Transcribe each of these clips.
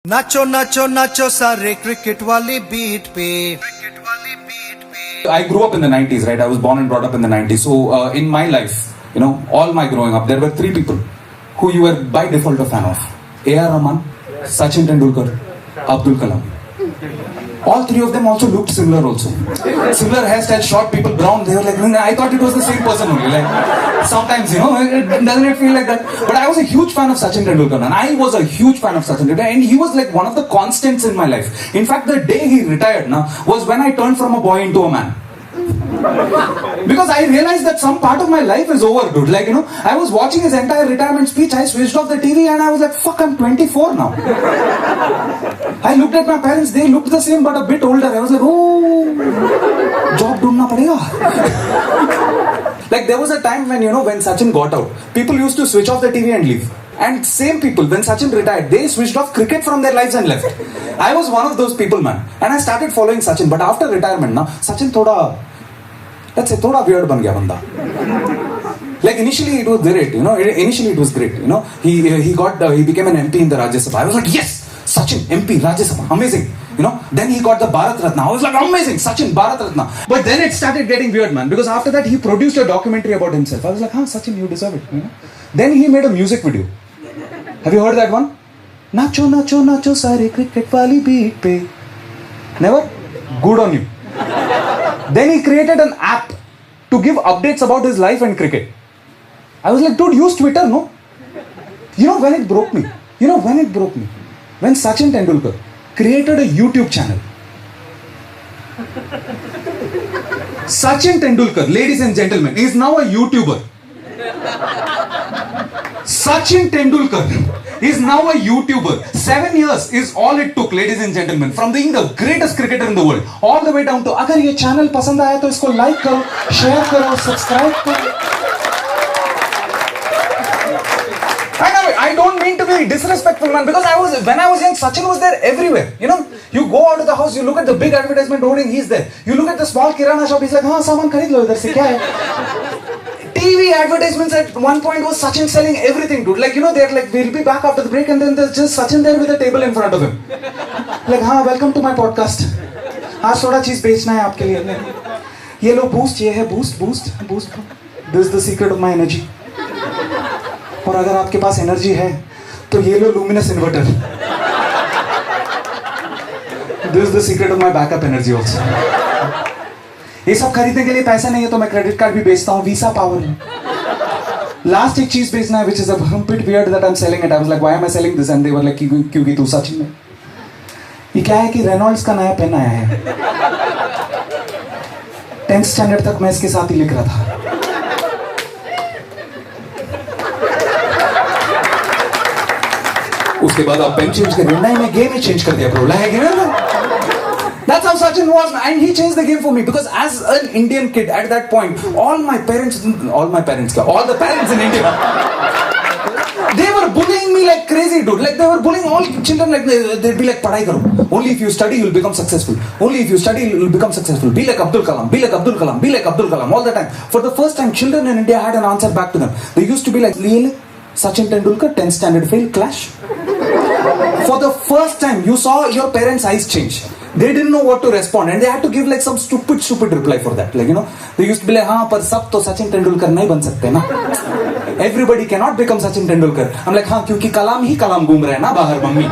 नाचो नाचो नाचो सारे क्रिकेट वाली बीट पे. I grew up in the 90s, right? I was born and brought up in the 90s. So in my life, all my growing up, there were three people who you were by default a fan of. A.R. Rahman, Sachin Tendulkar, Abdul Kalam. All three of them also looked similar also. Similar hairstyle, short people, brown. They were like, I thought it was the same person only. Like, sometimes, doesn't it feel like that? But I was a huge fan of Sachin Tendulkar. And I was a huge fan of Sachin Tendulkar. And he was like one of the constants in my life. In fact, the day he retired was when I turned from a boy into a man. Because I realized that some part of my life is over, dude. Like, I was watching his entire retirement speech. I switched off the TV and I was like, fuck, I'm 24 now. I looked at my parents. They looked the same but a bit older. I was like, oh, job dhoondna padega. Like, there was a time when, when Sachin got out, people used to switch off the TV and leave. And same people, when Sachin retired, they switched off cricket from their lives and left. I was one of those people, man. And I started following Sachin. But after retirement, Sachin let's say, thoda weird ban gaya banda. Like initially it was great, Initially it was great, He became an MP in the Rajya Sabha. I was like, yes, Sachin, MP, Rajya Sabha, amazing. Then he got the Bharat Ratna. I was like, amazing, Sachin, Bharat Ratna. But then it started getting weird, man. Because after that he produced a documentary about himself. I was like, Sachin, you deserve it. Then he made a music video. Have you heard that one? Nacho, nacho, nacho, sare cricket wali beat pe. Never? Good on you. Then he created an app to give updates about his life and cricket. I was like, dude, use Twitter, no? When it broke me? When Sachin Tendulkar created a YouTube channel. Sachin Tendulkar, ladies and gentlemen, is now a YouTuber. Sachin Tendulkar is now a YouTuber. 7 years is all it took, ladies and gentlemen, from being the greatest cricketer in the world, all the way down to, अगर ये channel पसंद आया तो इसको like करो, share करो, subscribe करो. I don't mean to be disrespectful, man, because when I was young, Sachin was there everywhere. You go out of the house, you look at the big advertisement hoarding, he's there. You look at the small kirana shop, he's like, सामान खरीद लो इधर से क्या है? TV advertisements at one point was Sachin selling everything, dude. Like, they're like, we'll be back after the break, and then there's just Sachin there with a table in front of him. Like, welcome to my podcast. आज थोड़ा चीज बेचना है आपके लिए. ये लो boost, ये है boost. This is the secret of my energy. और अगर आपके पास एनर्जी है तो ये लो luminous inverter. This is the secret of my backup energy also. ये सब खरीदने के लिए पैसा नहीं है तो मैं क्रेडिट कार्ड भी बेचता हूँ, वीसा पावर है. लास्ट एक चीज बेचना है which is a bit weird that I'm selling it. I was like, why am I selling this? And they were like, क्योंकि तू सचिन है. ये क्या है कि रेनॉल्ड्स का नया पेन आया है. 10th स्टैंडर्ड तक मैं इसके साथ ही लिख रहा था. उसके बाद आप पेन चेंज कर दिया. नहीं, मैं गेम ही चेंज कर दिया, bro. That's how Sachin was, and he changed the game for me, because as an Indian kid at that point, all the parents in India, they were bullying me like crazy, dude. Like, they were bullying all children, like they'd be like, padhai karo. Only if you study, you'll become successful. Only if you study, you'll become successful. Be like Abdul Kalam, be like Abdul Kalam, be like Abdul Kalam, all the time. For the first time, children in India had an answer back to them. They used to be like, really? Sachin Tendulkar, 10th standard fail, clash. For the first time, you saw your parents' eyes change. They didn't know what to respond, and they had to give like some stupid reply for that. Like, they used to be like, पर सब तो Sachin Tendulkar नहीं बन सकते ना. Everybody cannot become Sachin Tendulkar. I'm like, क्योंकि कलाम ही कलाम घूम रहा है ना बाहर, mummy.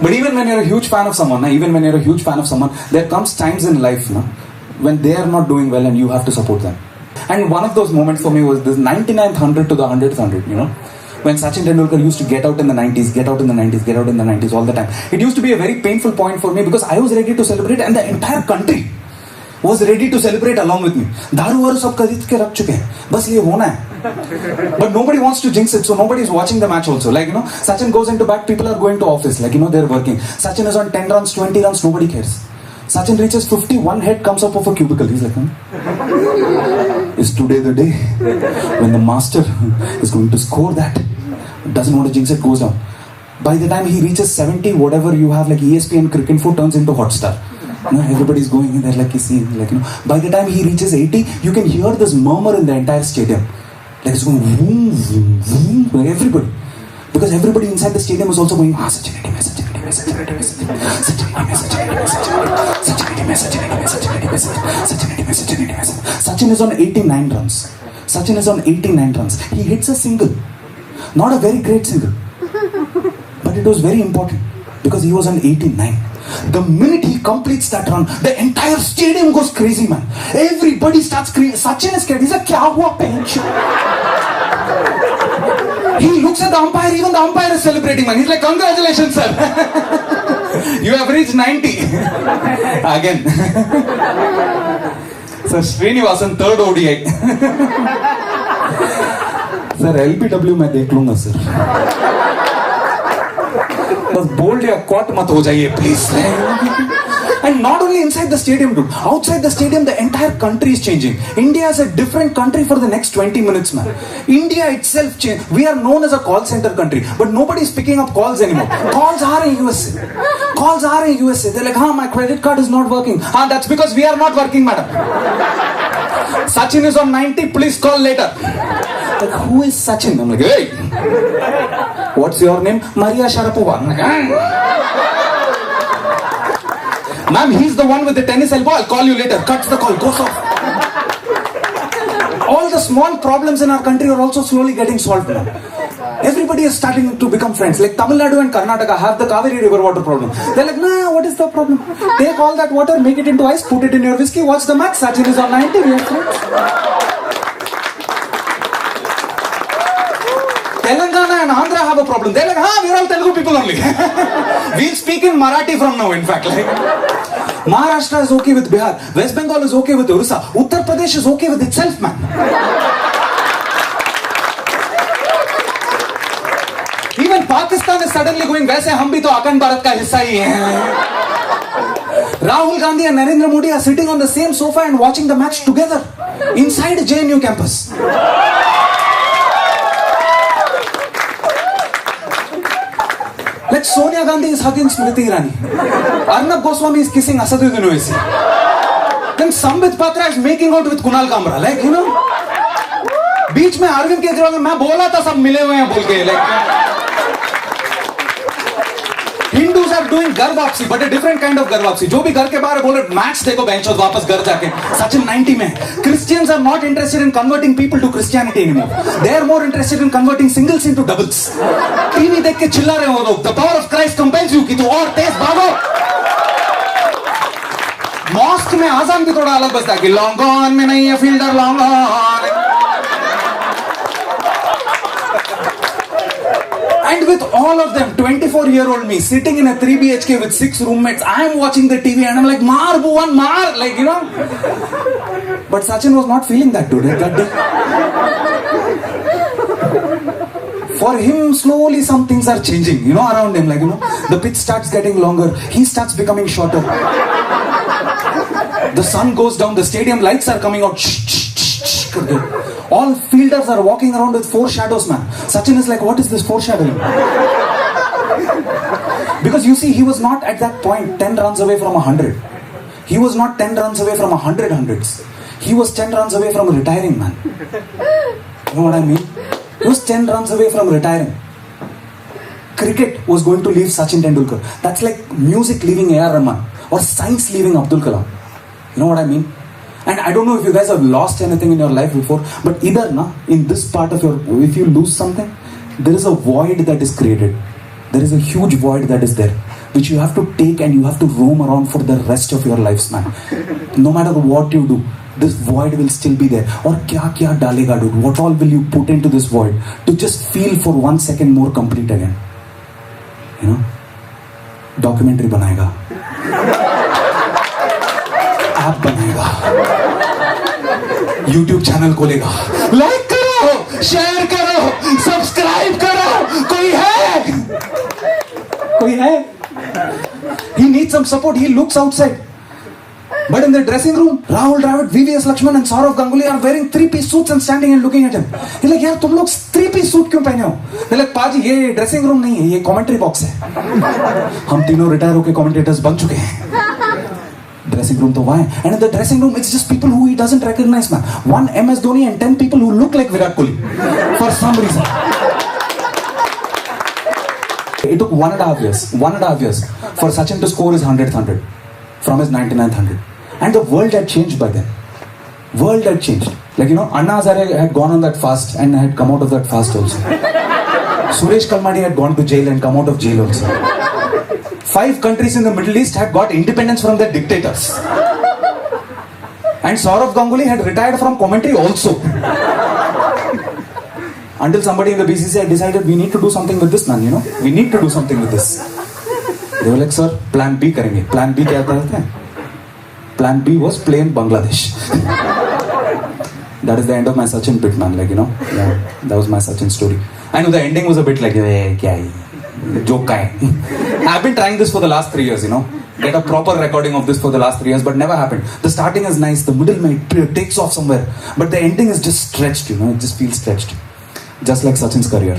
But even when you're a huge fan of someone, there comes times in life when they are not doing well and you have to support them. And one of those moments for me was this 99th 100 to the 100th 100, when Sachin Tendulkar used to get out in the 90s all the time. It used to be a very painful point for me because I was ready to celebrate and the entire country was ready to celebrate along with me. दारू वारू सब खरीद के रख चुके हैं, बस ये होना है. But nobody wants to jinx it, so nobody is watching the match also. Like, Sachin goes into bat, people are going to office, like, they're working. Sachin is on 10 runs, 20 runs, nobody cares. Sachin reaches 50, one head comes up of a cubicle. He's like, is today the day when the master is going to score that? Doesn't want to jinx it, goes down. By the time he reaches 70, whatever you have, like ESPN Cricinfo turns into Hotstar. Everybody's going in there like, by the time he reaches 80, you can hear this murmur in the entire stadium. Like it's going boom, boom, boom to everybody. Because everybody inside the stadium is also going, Sachin Anime, Sachin Anime, Sachin Anime, Sachin Anime, Sachin Anime, Sachin Anime, Sachin Anime, Sachin Anime, Sachin Anime, Sachin Anime, Sachin Anime. Sachin is on 89 runs. Sachin is on 89 runs. He hits a single. Not a very great single. But it was very important. Because he was on 89. The minute he completes that run, the entire stadium goes crazy, man. Everybody starts screaming. Sachin is scared. He's like, kya hua pension? He looks at the umpire, even the umpire is celebrating, man. He's like, congratulations, sir. You have reached 90. Again. Sir, Srinivasan, third ODI. Sir, LBW मैं देख लूंगा, sir. बस bold या cot मत हो जाइए, please. And not only inside the stadium, dude. Outside the stadium, the entire country is changing. India is a different country for the next 20 minutes, man. India itself changed. We are known as a call center country, but nobody is picking up calls anymore. Calls are in USA. Calls are in USA. They're like, my credit card is not working. That's because we are not working, madam. Sachin is on 90, please call later. Like, who is Sachin? I'm like, hey, what's your name? Maria Sharapova. I'm like, ma'am, he's the one with the tennis elbow. I'll call you later. Cuts the call, goes off. All the small problems in our country are also slowly getting solved now. Everybody is starting to become friends. Like Tamil Nadu and Karnataka have the Kaveri river water problem. They're like, nah, what is the problem? Take all that water, make it into ice, put it in your whiskey, watch the match. Sachin is on 90, we are friends. Telangana and Andhra have a problem. They're like, we're all Telugu people only. We'll speak in Marathi from now, in fact. Like, Maharashtra is okay with Bihar. West Bengal is okay with Orissa. Uttar Pradesh is okay with itself, man. Even Pakistan is suddenly going, वैसे हम भी तो अखंड भारत का हिस्सा ही हैं. Rahul Gandhi and Narendra Modi are sitting on the same sofa and watching the match together inside JNU campus. Like Sonia Gandhi is hugging Smriti Irani. Arnab Goswami is kissing Asaduddin Owaisi. Then Sambit Patra is making out with Kunal Kamra. Like, you know, बीच में अरविंद केजरीवाल ने मैं बोला था सब मिले हुए हैं बोल के. Like, Hindus are doing घर वापसी, but a different kind of घर वापसी. जो भी घर के बाहर बोले मैच देखो बेंच और वापस घर जाके. Sachin 90 में. Christians are not interested in converting people to Christianity anymore. They are more interested in converting singles into doubles. TV देख के चिल्ला रहे हो लोग. The power of Christ compels you कि तू और तेज भागो. मॉस्क में आजान भी थोड़ा अलग बजता है कि लॉन्ग ऑन में नहीं है fielder long on. And with all of them, 24-year-old me sitting in a 3 BHK with 6 roommates, I am watching the TV and I'm like, maar bhuvan, maar, like, you know. But Sachin was not feeling that today, that day. For him, slowly some things are changing, you know, around him, like, you know, the pitch starts getting longer, he starts becoming shorter. The sun goes down, the stadium lights are coming out. All fielders are walking around with foreshadows, man. Sachin is like, what is this foreshadowing? Because you see, he was not at that point 10 runs away from 100. He was not 10 runs away from 100 hundreds. He was 10 runs away from retiring, man. You know what I mean? He was 10 runs away from retiring. Cricket was going to leave Sachin Tendulkar. That's like music leaving A.R. Rahman or science leaving Abdul Kalam. You know what I mean? And I don't know if you guys have lost anything in your life before, but either in this part of your, if you lose something, there is a void that is created. There is a huge void that is there, which you have to take and you have to roam around for the rest of your lives, man. No matter what you do, this void will still be there. Or kya dalega, dude? What all will you put into this void to just feel for 1 second more complete again? You know, documentary बनाएगा, app बनाएगा, YouTube channel खोलेगा, like करो, share करो, subscribe करो. कोई है? He needs some support. He looks outside, but in the dressing room, Rahul Dravid, VVS Lakshman and Saurav Ganguly are wearing 3-piece suits and standing and looking at him. He's like, यार तुम लोग 3-piece suit क्यों पहने हो? They're like, पाजी ये dressing room नहीं है, ये commentary box है. हम तीनों retire होके commentators बन चुके हैं. Dressing room to why? And in the dressing room, it's just people who he doesn't recognize, man. One MS Dhoni and 10 people who look like Virat Kohli for some reason. It took 1.5 years for Sachin to score his 100th 100 from his 99th 100. And the world had changed by then. World had changed. Like, you know, Anna Hazare had gone on that fast and had come out of that fast also. Suresh Kalmadi had gone to jail and come out of jail also. 5 countries in the Middle East had got independence from their dictators. And Saurav Ganguly had retired from commentary also. Until somebody in the BCCI had decided, we need to do something with this, man, you know. We need to do something with this. They were like, sir, plan B karenge. Plan B kya tha? Plan B was play in Bangladesh. That is the end of my Sachin bit, man. Like, you know, yeah, that was my Sachin story. I know the ending was a bit like, kya hai? Joke ka hai? I've been trying this for the last 3 years, you know. Get a proper recording of this for the last 3 years, but never happened. The starting is nice, the middle takes off somewhere, but the ending is just stretched, you know. It just feels stretched. Just like Sachin's career.